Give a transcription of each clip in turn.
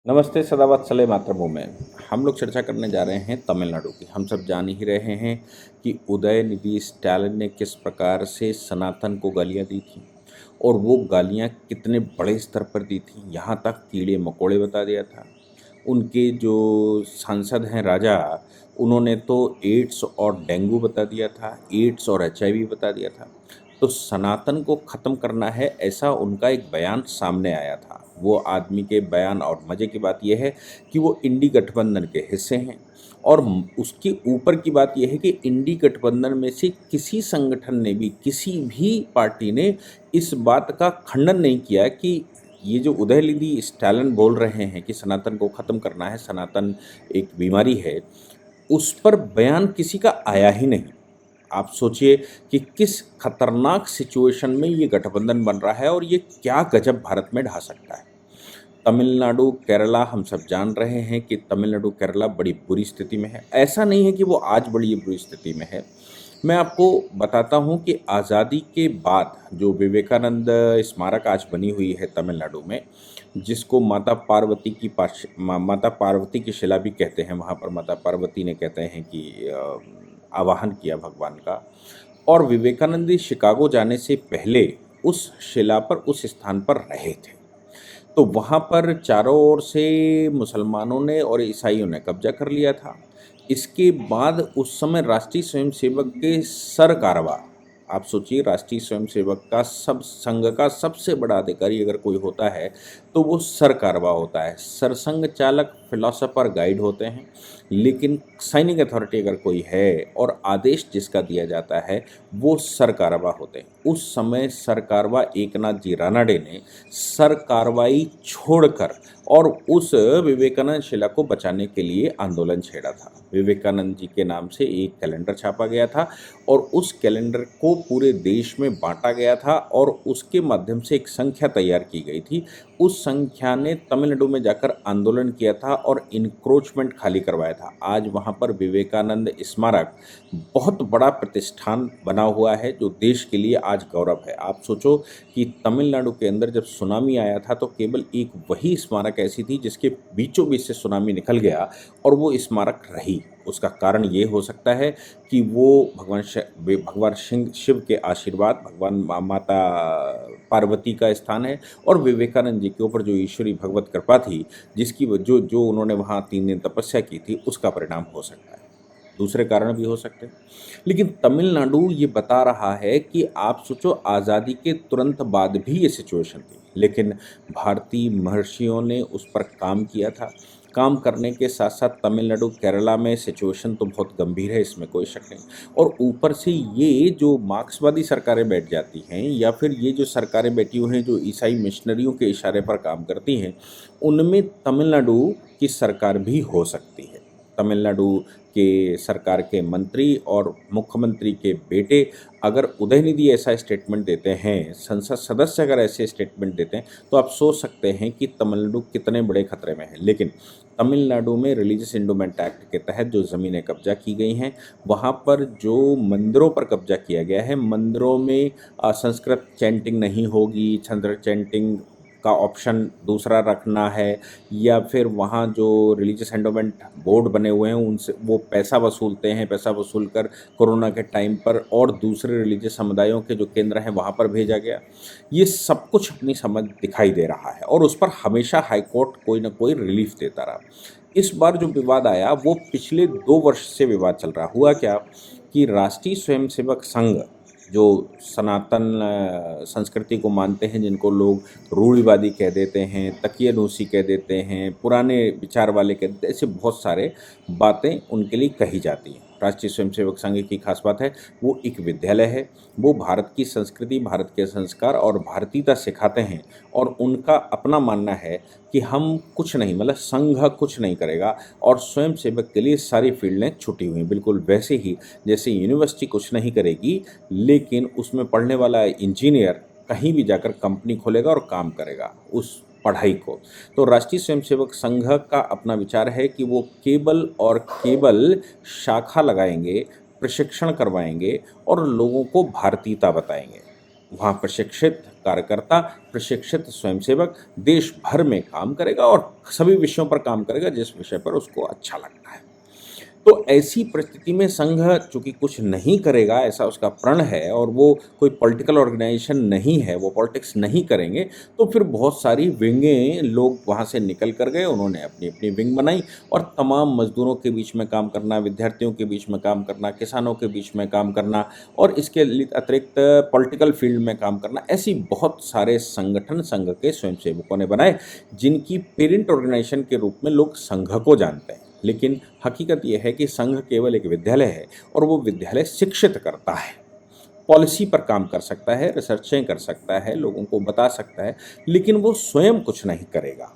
नमस्ते सदावत्सले मातृभूमि। हम लोग चर्चा करने जा रहे हैं तमिलनाडु की। हम सब जान ही रहे हैं कि उदयनिधि स्टैलिन ने किस प्रकार से सनातन को गालियां दी थी और वो गालियां कितने बड़े स्तर पर दी थी, यहाँ तक कीड़े मकोड़े बता दिया था। उनके जो सांसद हैं राजा, उन्होंने तो एड्स और डेंगू बता दिया था, एड्स और एचआईवी बता दिया था। तो सनातन को ख़त्म करना है, ऐसा उनका एक बयान सामने आया था। वो आदमी के बयान, और मज़े की बात यह है कि वो इंडी गठबंधन के हिस्से हैं। और उसके ऊपर की बात यह है कि इंडी गठबंधन में से किसी संगठन ने भी, किसी भी पार्टी ने इस बात का खंडन नहीं किया कि ये जो उदयनिधि स्टैलिन बोल रहे हैं कि सनातन को ख़त्म करना है, सनातन एक बीमारी है, उस पर बयान किसी का आया ही नहीं। आप सोचिए कि किस खतरनाक सिचुएशन में ये गठबंधन बन रहा है और ये क्या गजब भारत में ढा सकता है। तमिलनाडु, केरला, हम सब जान रहे हैं कि तमिलनाडु, केरला बड़ी बुरी स्थिति में है। ऐसा नहीं है कि वो आज बड़ी बुरी स्थिति में है। मैं आपको बताता हूँ कि आज़ादी के बाद जो विवेकानंद स्मारक आज बनी हुई है तमिलनाडु में, जिसको माता पार्वती की शिला भी कहते हैं। वहाँ पर माता पार्वती ने, कहते हैं कि आवाहन किया भगवान का। और विवेकानंद जी शिकागो जाने से पहले उस शिला पर, उस स्थान पर रहे थे। तो वहाँ पर चारों ओर से मुसलमानों ने और ईसाइयों ने कब्जा कर लिया था। इसके बाद उस समय राष्ट्रीय स्वयंसेवक के सरकारवा, आप सोचिए, राष्ट्रीय स्वयंसेवक का सब संघ का सबसे बड़ा अधिकारी अगर कोई होता है तो वो सरकारवा होता है। सरसंघ चालक, फिलोसोफर, गाइड होते हैं। लेकिन साइनिंग अथॉरिटी अगर कोई है और आदेश जिसका दिया जाता है, वो सरकारवा होते हैं। उस समय सरकारवा एकनाथ जी रानाडे ने सरकारवाई छोड़कर और उस विवेकानंद शिला को बचाने के लिए आंदोलन छेड़ा था। विवेकानंद जी के नाम से एक कैलेंडर छापा गया था और उस कैलेंडर को पूरे देश में बांटा गया था और उसके माध्यम से एक संख्या तैयार की गई थी। उस संख्या ने तमिलनाडु में जाकर आंदोलन किया था और इंक्रोचमेंट खाली करवाया था। आज वहाँ पर विवेकानंद स्मारक बहुत बड़ा प्रतिष्ठान बना हुआ है, जो देश के लिए आज गौरव है। आप सोचो कि तमिलनाडु के अंदर जब सुनामी आया था तो केवल एक वही स्मारक ऐसी थी जिसके बीचों बीच से सुनामी निकल गया और वो स्मारक रही। उसका कारण ये हो सकता है कि वो भगवान शिव के आशीर्वाद, माता पार्वती का स्थान है और विवेकानंद जी के ऊपर जो ईश्वरी भगवत कृपा थी, जिसकी जो जो उन्होंने वहाँ 3 दिन तपस्या की थी, उसका परिणाम हो सकता है। दूसरे कारण भी हो सकते हैं। लेकिन तमिलनाडु ये बता रहा है कि आप सोचो, आज़ादी के तुरंत बाद भी ये सिचुएशन थी, लेकिन भारतीय महर्षियों ने उस पर काम किया था। काम करने के साथ साथ तमिलनाडु, केरला में सिचुएशन तो बहुत गंभीर है, इसमें कोई शक नहीं। और ऊपर से ये जो मार्क्सवादी सरकारें बैठ जाती हैं, या फिर ये जो सरकारें बैठी हुई हैं जो ईसाई मिशनरियों के इशारे पर काम करती हैं, उनमें तमिलनाडु की सरकार भी हो सकती है। तमिलनाडु के सरकार के मंत्री और मुख्यमंत्री के बेटे अगर उदयनिधि ऐसा स्टेटमेंट देते हैं, संसद सदस्य अगर ऐसे स्टेटमेंट देते हैं, तो आप सोच सकते हैं कि तमिलनाडु कितने बड़े खतरे में है। लेकिन तमिलनाडु में रिलीजियस एंडोमेंट एक्ट के तहत जो ज़मीनें कब्जा की गई हैं, वहाँ पर जो मंदिरों पर कब्जा किया गया है, मंदिरों में संस्कृत चैंटिंग नहीं होगी, छंद्र चैंटिंग का ऑप्शन दूसरा रखना है, या फिर वहाँ जो रिलीजियस एंडोमेंट बोर्ड बने हुए हैं उनसे वो पैसा वसूलते हैं, पैसा वसूल कर कोरोना के टाइम पर और दूसरे रिलीजियस समुदायों के जो केंद्र हैं वहाँ पर भेजा गया। ये सब कुछ अपनी समझ दिखाई दे रहा है और उस पर हमेशा हाईकोर्ट कोई ना कोई रिलीफ देता रहा। इस बार जो विवाद आया वो पिछले 2 वर्ष से विवाद चल रहा। हुआ क्या कि राष्ट्रीय स्वयंसेवक संघ, जो सनातन संस्कृति को मानते हैं, जिनको लोग रूढ़िवादी कह देते हैं, तकियानूसी कह देते हैं, पुराने विचार वाले कह देते हैं, ऐसे बहुत सारे बातें उनके लिए कही जाती हैं। राष्ट्रीय स्वयंसेवक संघ की खास बात है, वो एक विद्यालय है। वो भारत की संस्कृति, भारत के संस्कार और भारतीयता सिखाते हैं और उनका अपना मानना है कि हम कुछ नहीं, मतलब संघ कुछ नहीं करेगा और स्वयंसेवक के लिए सारी फील्डें छुटी हुई हैं। बिल्कुल वैसे ही जैसे यूनिवर्सिटी कुछ नहीं करेगी, लेकिन उसमें पढ़ने वाला इंजीनियर कहीं भी जाकर कंपनी खोलेगा और काम करेगा उस पढ़ाई को। तो राष्ट्रीय स्वयंसेवक संघ का अपना विचार है कि वो केवल और केवल शाखा लगाएंगे, प्रशिक्षण करवाएंगे और लोगों को भारतीयता बताएंगे। वहाँ प्रशिक्षित कार्यकर्ता, प्रशिक्षित स्वयंसेवक देश भर में काम करेगा और सभी विषयों पर काम करेगा जिस विषय पर उसको अच्छा लगता है। तो ऐसी परिस्थिति में संघ चूँकि कुछ नहीं करेगा, ऐसा उसका प्रण है और वो कोई पॉलिटिकल ऑर्गेनाइजेशन नहीं है, वो पॉलिटिक्स नहीं करेंगे, तो फिर बहुत सारी विंगें लोग वहाँ से निकल कर गए, उन्होंने अपनी-अपनी विंग बनाई और तमाम मज़दूरों के बीच में काम करना, विद्यार्थियों के बीच में काम करना, किसानों के बीच में काम करना और इसके अतिरिक्त पॉलिटिकल फील्ड में काम करना, ऐसी बहुत सारे संगठन संघ के स्वयंसेवकों ने बनाए, जिनकी पेरेंट ऑर्गेनाइजेशन के रूप में लोग संघ को जानते हैं। लेकिन हकीकत यह है कि संघ केवल एक विद्यालय है और वो विद्यालय शिक्षित करता है, पॉलिसी पर काम कर सकता है, रिसर्चें कर सकता है, लोगों को बता सकता है, लेकिन वो स्वयं कुछ नहीं करेगा।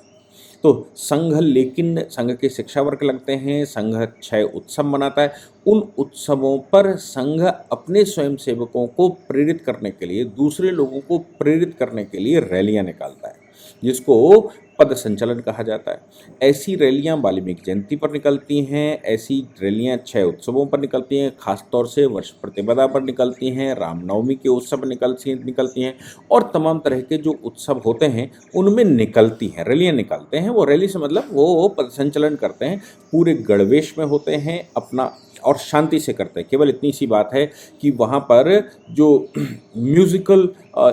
तो लेकिन संघ के शिक्षा वर्ग लगते हैं, संघ 6 उत्सव मनाता है, उन उत्सवों पर संघ अपने स्वयंसेवकों को प्रेरित करने के लिए, दूसरे लोगों को प्रेरित करने के लिए रैलियां निकालता है, जिसको पद संचलन कहा जाता है। ऐसी रैलियां वाल्मीकि जयंती पर निकलती हैं, ऐसी रैलियां 6 उत्सवों पर निकलती हैं, खासतौर से वर्ष प्रतिपदा पर निकलती हैं, रामनवमी के उत्सव निकलती हैं और तमाम तरह के जो उत्सव होते हैं उनमें निकलती हैं, रैलियां निकालते हैं। वो रैली से मतलब वो पद संचलन करते हैं, पूरे गणवेश में होते हैं अपना और शांति से करते हैं। केवल इतनी सी बात है कि वहाँ पर जो म्यूज़िकल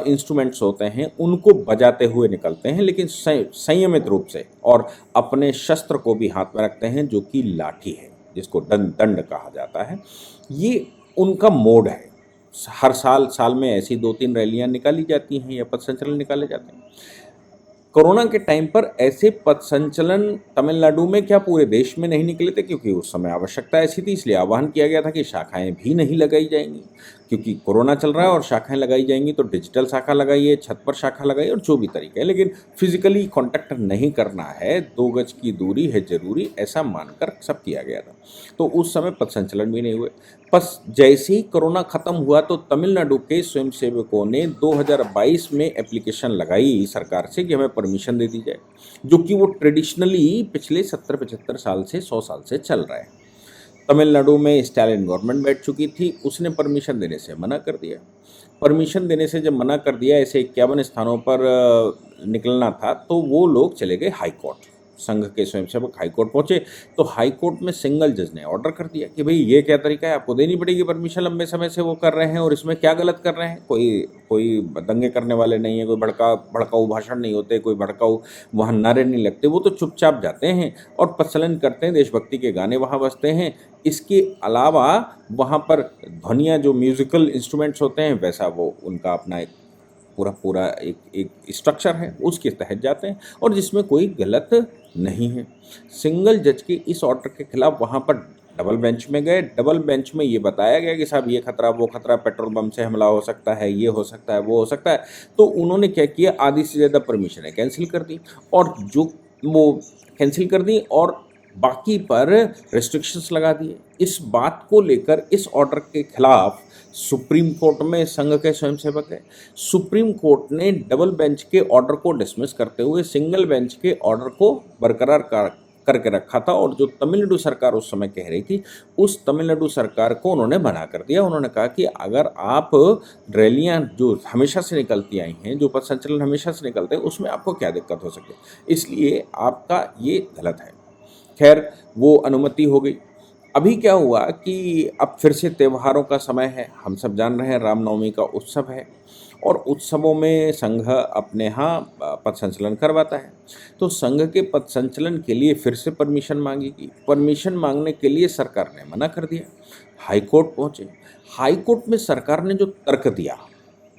इंस्ट्रूमेंट्स होते हैं उनको बजाते हुए निकलते हैं, लेकिन संयमित रूप से, और अपने शस्त्र को भी हाथ में रखते हैं जो कि लाठी है, जिसको दंड कहा जाता है। ये उनका मोड है। हर साल में ऐसी 2-3 रैलियाँ निकाली जाती हैं या पथ संचलन निकाले जाते हैं। कोरोना के टाइम पर ऐसे पथ संचलन तमिलनाडु में, क्या पूरे देश में नहीं निकले थे, क्योंकि उस समय आवश्यकता ऐसी थी, इसलिए आह्वान किया गया था कि शाखाएं भी नहीं लगाई जाएंगी, क्योंकि कोरोना चल रहा है और शाखाएं लगाई जाएंगी तो डिजिटल शाखा लगाइए, छत पर शाखा लगाइए और जो भी तरीका है, लेकिन फिजिकली कांटेक्ट नहीं करना है, 2 गज की दूरी है जरूरी, ऐसा मानकर सब किया गया था। तो उस समय पथ संचलन भी नहीं हुए। बस जैसे ही कोरोना खत्म हुआ तो तमिलनाडु के स्वयंसेवकों ने 2022 में एप्लीकेशन लगाई सरकार से कि हमें परमिशन दे दी जाए, जो कि वो ट्रेडिशनली पिछले 70-75 साल से 100 साल से चल रहा है। तमिलनाडु में स्टालिन गवर्नमेंट बैठ चुकी थी, उसने परमिशन देने से मना कर दिया। परमिशन देने से जब मना कर दिया, ऐसे 51 स्थानों पर निकलना था, तो वो लोग चले गए हाई कोर्ट। संघ के स्वयंसेवक हाई कोर्ट पहुंचे तो हाई कोर्ट में सिंगल जज ने ऑर्डर कर दिया कि भाई ये क्या तरीका है, आपको देनी पड़ेगी परमिशन, लंबे समय से वो कर रहे हैं और इसमें क्या गलत कर रहे हैं। कोई दंगे करने वाले नहीं है, कोई भड़काऊ भाषण नहीं होते, कोई भड़काऊ वहाँ नारे नहीं लगते, वो तो चुपचाप जाते हैं और प्रचलन करते हैं, देशभक्ति के गाने वहाँ बजते हैं। इसके अलावा वहाँ पर ध्वनियाँ, जो म्यूज़िकल इंस्ट्रूमेंट्स होते हैं, वैसा वो उनका अपना एक पूरा एक स्ट्रक्चर है, उसके तहत जाते हैं और जिसमें कोई गलत नहीं है। सिंगल जज के इस ऑर्डर के खिलाफ वहाँ पर डबल बेंच में गए। डबल बेंच में ये बताया गया कि साहब ये खतरा, वो खतरा, पेट्रोल बम से हमला हो सकता है, ये हो सकता है, वो हो सकता है। तो उन्होंने क्या किया, आधी से ज़्यादा परमिशनें कैंसिल कर दी और बाकी पर रेस्ट्रिक्शंस लगा दिए। इस बात को लेकर, इस ऑर्डर के खिलाफ सुप्रीम कोर्ट में संघ के स्वयंसेवक है। सुप्रीम कोर्ट ने डबल बेंच के ऑर्डर को डिसमिस करते हुए सिंगल बेंच के ऑर्डर को बरकरार करके रखा था और जो तमिलनाडु सरकार उस समय कह रही थी, उस तमिलनाडु सरकार को उन्होंने मना कर दिया। उन्होंने कहा कि अगर आप रैलियां जो हमेशा से निकलती आई हैं, जो पथ संचलन हमेशा से निकलते हैं, उसमें आपको क्या दिक्कत हो सकती है, इसलिए आपका ये गलत है। खैर, वो अनुमति हो गई। अभी क्या हुआ कि अब फिर से त्योहारों का समय है, हम सब जान रहे हैं रामनवमी का उत्सव है और उत्सवों में संघ अपने यहाँ पथ संचलन करवाता है। तो संघ के पथ संचलन के लिए फिर से परमिशन मांगेगी। परमिशन मांगने के लिए सरकार ने मना कर दिया। हाई कोर्ट पहुँचे। हाई कोर्ट में सरकार ने जो तर्क दिया,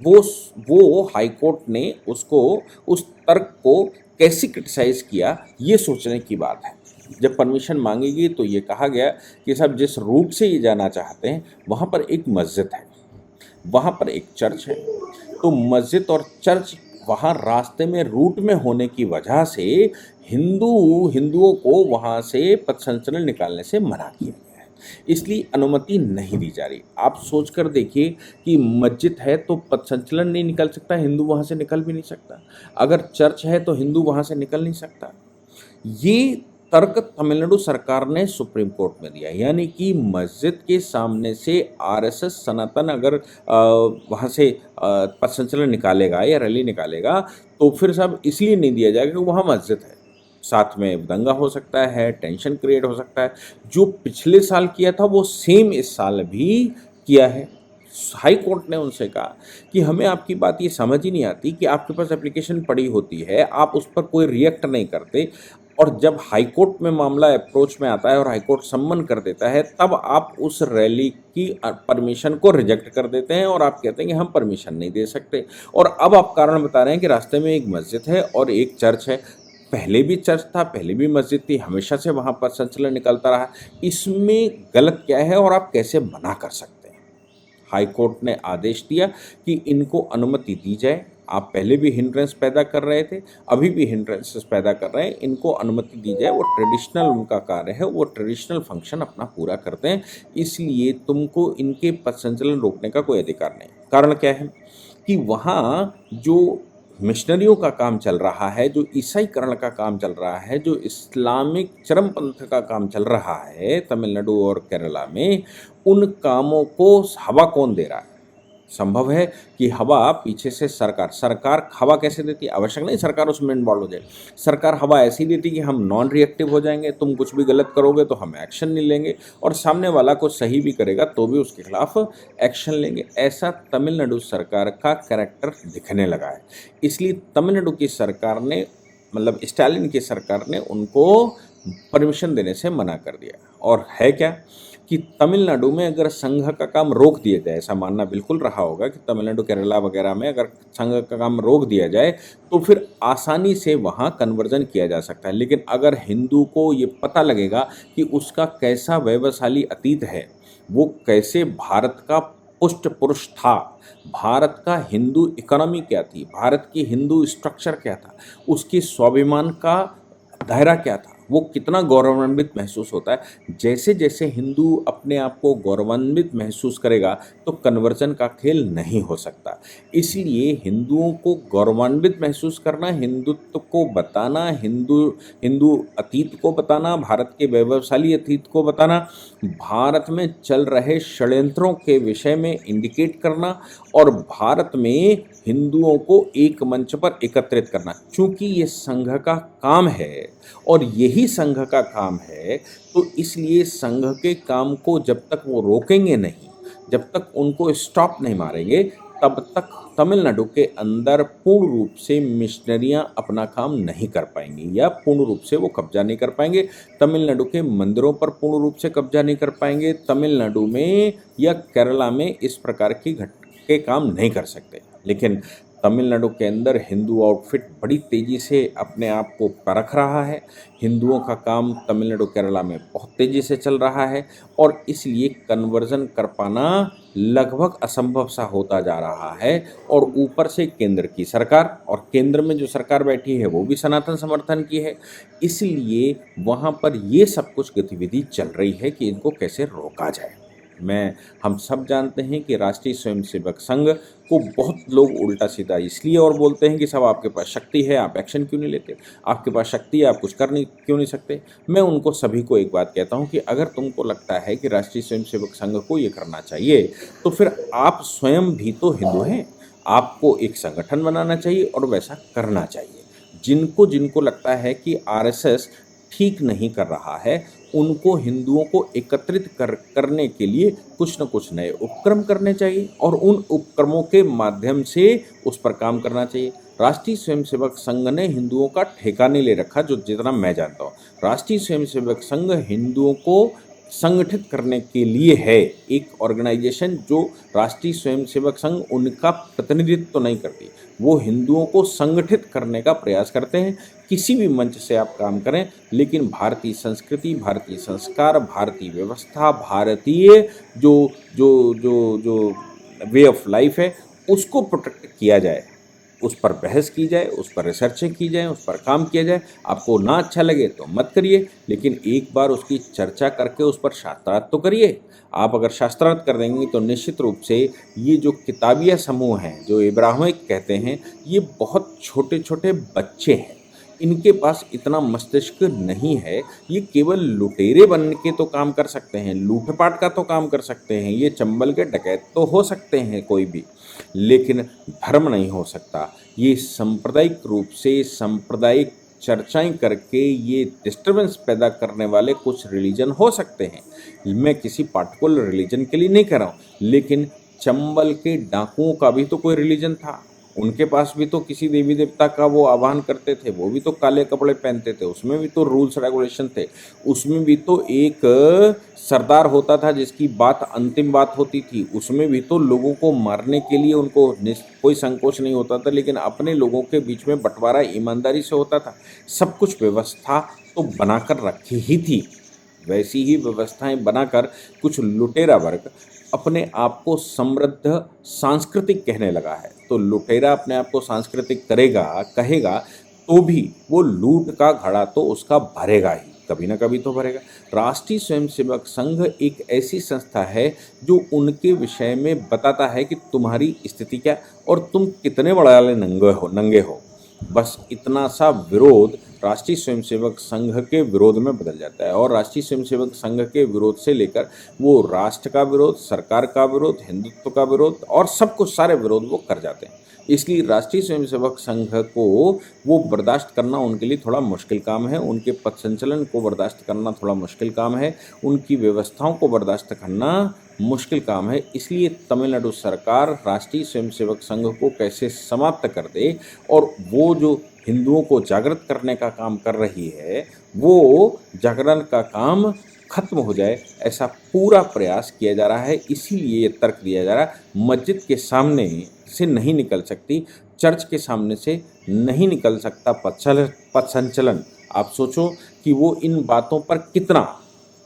वो हाई कोर्ट ने उस तर्क को कैसे क्रिटिसाइज़ किया, ये सोचने की बात है। जब परमिशन मांगेगी तो ये कहा गया कि साहब जिस रूट से ये जाना चाहते हैं वहाँ पर एक मस्जिद है, वहाँ पर एक चर्च है, तो मस्जिद और चर्च वहाँ रास्ते में रूट में होने की वजह से हिंदुओं को वहाँ से पथ संचलन निकालने से मना किया गया है, इसलिए अनुमति नहीं दी जा रही। आप सोच कर देखिए कि मस्जिद है तो पथ संचलन नहीं निकल सकता, हिंदू वहाँ से निकल भी नहीं सकता। अगर चर्च है तो हिंदू वहाँ से निकल नहीं सकता। ये तर्क तमिलनाडु सरकार ने सुप्रीम कोर्ट में दिया, यानी कि मस्जिद के सामने से आरएसएस सनातन अगर वहाँ से पथ संचलन निकालेगा या रैली निकालेगा, तो फिर सब इसलिए नहीं दिया जाएगा कि वहाँ मस्जिद है, साथ में दंगा हो सकता है, टेंशन क्रिएट हो सकता है। जो पिछले साल किया था वो सेम इस साल भी किया है। हाई कोर्ट ने उनसे कहा कि हमें आपकी बात ये समझ ही नहीं आती कि आपके पास एप्लीकेशन पड़ी होती है, आप उस पर कोई रिएक्ट नहीं करते, और जब हाई कोर्ट में मामला अप्रोच में आता है और हाई कोर्ट सम्मन कर देता है, तब आप उस रैली की परमिशन को रिजेक्ट कर देते हैं और आप कहते हैं कि हम परमिशन नहीं दे सकते। और अब आप कारण बता रहे हैं कि रास्ते में एक मस्जिद है और एक चर्च है। पहले भी चर्च था, पहले भी मस्जिद थी, हमेशा से वहाँ पर संचलन निकलता रहा। इसमें गलत क्या है और आप कैसे मना कर सकते हैं? हाई कोर्ट ने आदेश दिया कि इनको अनुमति दी जाए। आप पहले भी हिंड्रेंस पैदा कर रहे थे, अभी भी हिंड्रेंसेस पैदा कर रहे हैं, इनको अनुमति दी जाए। वो ट्रेडिशनल उनका कार्य है, वो ट्रेडिशनल फंक्शन अपना पूरा करते हैं, इसलिए तुमको इनके पथ संचलन रोकने का कोई अधिकार नहीं। कारण क्या है कि वहाँ जो मिशनरियों का काम चल रहा है, जो ईसाईकरण का काम चल रहा है, जो इस्लामिक चरमपंथ का काम चल रहा है तमिलनाडु और केरला में, उन कामों को हवा कौन दे रहा है? संभव है कि हवा पीछे से सरकार हवा कैसे देती है? आवश्यक नहीं सरकार उसमें इन्वॉल्व हो जाए। सरकार हवा ऐसी देती कि हम नॉन रिएक्टिव हो जाएंगे, तुम कुछ भी गलत करोगे तो हम एक्शन नहीं लेंगे, और सामने वाला कुछ सही भी करेगा तो भी उसके खिलाफ एक्शन लेंगे। ऐसा तमिलनाडु सरकार का कैरेक्टर दिखने लगा है। इसलिए तमिलनाडु की सरकार ने, मतलब स्टालिन की सरकार ने, उनको परमिशन देने से मना कर दिया। और है क्या कि तमिलनाडु में अगर संघ का काम रोक दिया जाए, ऐसा मानना बिल्कुल रहा होगा कि तमिलनाडु केरला वगैरह में अगर संघ का काम रोक दिया जाए तो फिर आसानी से वहाँ कन्वर्जन किया जा सकता है। लेकिन अगर हिंदू को ये पता लगेगा कि उसका कैसा वैभवशाली अतीत है, वो कैसे भारत का पुष्ट पुरुष था, भारत का हिंदू इकोनॉमी क्या थी, भारत की हिंदू स्ट्रक्चर क्या था, उसकी स्वाभिमान का दायरा क्या था, वो कितना गौरवान्वित महसूस होता है। जैसे जैसे हिंदू अपने आप को गौरवान्वित महसूस करेगा तो कन्वर्जन का खेल नहीं हो सकता। इसलिए हिंदुओं को गौरवान्वित महसूस करना, हिंदुत्व को बताना, हिंदू अतीत को बताना, भारत के वैभवशाली अतीत को बताना, भारत में चल रहे षड्यंत्रों के विषय में इंडिकेट करना, और भारत में हिंदुओं को एक मंच पर एकत्रित करना। चूंकि ये संघ का काम है और यही संघ का काम है, तो इसलिए संघ के काम को जब तक वो रोकेंगे नहीं, जब तक उनको स्टॉप नहीं मारेंगे, तब तक तमिलनाडु के अंदर पूर्ण रूप से मिशनरियां अपना काम नहीं कर पाएंगी, या पूर्ण रूप से वो कब्जा नहीं कर पाएंगे। तमिलनाडु के मंदिरों पर पूर्ण रूप से कब्जा नहीं कर पाएंगे। तमिलनाडु में या केरला में इस प्रकार के काम नहीं कर सकते। लेकिन तमिलनाडु के अंदर हिंदू आउटफिट बड़ी तेज़ी से अपने आप को परख रहा है। हिंदुओं का काम तमिलनाडु केरला में बहुत तेज़ी से चल रहा है, और इसलिए कन्वर्जन कर पाना लगभग असंभव सा होता जा रहा है। और ऊपर से केंद्र की सरकार, और केंद्र में जो सरकार बैठी है वो भी सनातन समर्थन की है, इसलिए वहाँ पर ये सब कुछ गतिविधि चल रही है कि इनको कैसे रोका जाए। हम सब जानते हैं कि राष्ट्रीय स्वयंसेवक संघ को बहुत लोग उल्टा सीधा इसलिए और बोलते हैं कि सब आपके पास शक्ति है, आप एक्शन क्यों नहीं लेते, आपके पास शक्ति है, आप कुछ क्यों नहीं सकते। मैं उनको सभी को एक बात कहता हूं कि अगर तुमको लगता है कि राष्ट्रीय स्वयंसेवक संघ को ये करना चाहिए, तो फिर आप स्वयं भी तो हिंदू हैं, आपको एक संगठन बनाना चाहिए और वैसा करना चाहिए। जिनको जिनको लगता है कि आरएसएस ठीक नहीं कर रहा है, उनको हिंदुओं को एकत्रित करने के लिए कुछ न कुछ नए उपक्रम करने चाहिए, और उन उपक्रमों के माध्यम से उस पर काम करना चाहिए। राष्ट्रीय स्वयंसेवक संघ ने हिंदुओं का ठेका नहीं ले रखा, जो जितना मैं जानता हूँ। राष्ट्रीय स्वयंसेवक संघ हिंदुओं को संगठित करने के लिए है एक ऑर्गेनाइजेशन, जो राष्ट्रीय स्वयंसेवक संघ उनका प्रतिनिधित्व तो नहीं करती, वो हिंदुओं को संगठित करने का प्रयास करते हैं। किसी भी मंच से आप काम करें, लेकिन भारतीय संस्कृति, भारतीय संस्कार, भारतीय व्यवस्था, भारतीय जो जो जो जो वे ऑफ लाइफ है, उसको प्रोटेक्ट किया जाए, उस पर बहस की जाए, उस पर रिसर्चें की जाए, उस पर काम किया जाए। आपको ना अच्छा लगे तो मत करिए, लेकिन एक बार उसकी चर्चा करके उस पर शास्त्रार्थ तो करिए। आप अगर शास्त्रार्थ कर देंगे तो निश्चित रूप से ये जो किताबिया समूह हैं, जो इब्राहिमिक कहते हैं, ये बहुत छोटे छोटे बच्चे हैं। इनके पास इतना मस्तिष्क नहीं है। ये केवल लुटेरे बन के तो काम कर सकते हैं, लूट-पाट का तो काम कर सकते हैं, ये चंबल के डकैत तो हो सकते हैं कोई भी, लेकिन धर्म नहीं हो सकता। ये सांप्रदायिक रूप से सांप्रदायिक चर्चाएँ करके ये डिस्टर्बेंस पैदा करने वाले कुछ रिलीजन हो सकते हैं। मैं किसी पार्टिकुलर रिलीजन के लिए नहीं कह रहा हूँ, लेकिन चंबल के डाकुओं का भी तो कोई रिलीजन था। उनके पास भी तो किसी देवी देवता का वो आह्वान करते थे, वो भी तो काले कपड़े पहनते थे, उसमें भी तो रूल्स रेगुलेशन थे, उसमें भी तो एक सरदार होता था जिसकी बात अंतिम बात होती थी, उसमें भी तो लोगों को मारने के लिए उनको कोई संकोच नहीं होता था, लेकिन अपने लोगों के बीच में बंटवारा ईमानदारी से होता था। सब कुछ व्यवस्था तो बनाकर रखी ही थी। वैसी ही व्यवस्थाएं बनाकर कुछ लुटेरा वर्ग अपने आप को समृद्ध सांस्कृतिक कहने लगा है। तो लुटेरा अपने आप को सांस्कृतिक करेगा, कहेगा, तो भी वो लूट का घड़ा तो उसका भरेगा ही, कभी ना कभी तो भरेगा। राष्ट्रीय स्वयंसेवक संघ एक ऐसी संस्था है जो उनके विषय में बताता है कि तुम्हारी स्थिति क्या और तुम कितने बड़े नंगे हो। बस इतना सा विरोध राष्ट्रीय स्वयंसेवक संघ के विरोध में बदल जाता है, और राष्ट्रीय स्वयंसेवक संघ के विरोध से लेकर वो राष्ट्र का विरोध, सरकार का विरोध, हिंदुत्व का विरोध और सब कुछ सारे विरोध वो कर जाते हैं। इसलिए राष्ट्रीय स्वयंसेवक संघ को वो बर्दाश्त करना उनके लिए थोड़ा मुश्किल काम है, उनके पथ संचलन को बर्दाश्त करना थोड़ा मुश्किल काम है, उनकी व्यवस्थाओं को बर्दाश्त करना मुश्किल काम है। इसलिए तमिलनाडु सरकार राष्ट्रीय स्वयंसेवक संघ को कैसे समाप्त कर दे और वो जो हिंदुओं को जागृत करने का काम कर रही है, वो जागरण का काम खत्म हो जाए, ऐसा पूरा प्रयास किया जा रहा है। इसीलिए ये तर्क दिया जा रहा है, मस्जिद के सामने से नहीं निकल सकती, चर्च के सामने से नहीं निकल सकता पथ संचलन। आप सोचो कि वो इन बातों पर कितना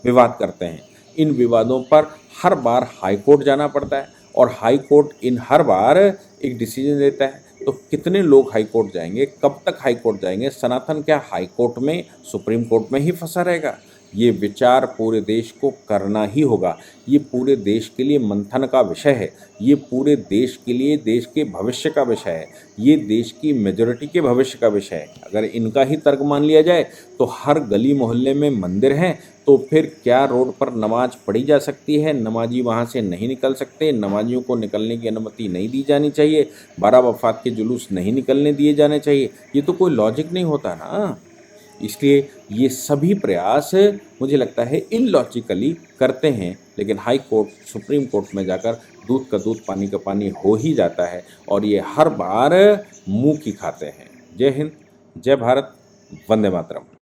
विवाद करते हैं। इन विवादों पर हर बार हाई कोर्ट जाना पड़ता है, और हाई कोर्ट इन हर बार एक डिसीजन देता है। तो कितने लोग हाई कोर्ट जाएंगे, कब तक हाई कोर्ट जाएंगे? सनातन क्या हाई कोर्ट में, सुप्रीम कोर्ट में ही फंसा रहेगा? ये विचार पूरे देश को करना ही होगा। ये पूरे देश के लिए मंथन का विषय है, ये पूरे देश के लिए, देश के भविष्य का विषय है, ये देश की मेजॉरिटी के भविष्य का विषय है। अगर इनका ही तर्क मान लिया जाए तो हर गली मोहल्ले में मंदिर हैं, तो फिर क्या रोड पर नमाज पढ़ी जा सकती है? नमाजी वहाँ से नहीं निकल सकते, नमाजियों को निकलने की अनुमति नहीं दी जानी चाहिए, बारह वफात के जुलूस नहीं निकलने दिए जाने चाहिए। ये तो कोई लॉजिक नहीं होता ना। इसलिए ये सभी प्रयास मुझे लगता है इलॉजिकली करते हैं, लेकिन हाई कोर्ट, सुप्रीम कोर्ट में जाकर दूध का दूध, पानी का पानी हो ही जाता है, और ये हर बार मुँह की खाते हैं। जय हिंद, जय भारत, वंदे मातरम।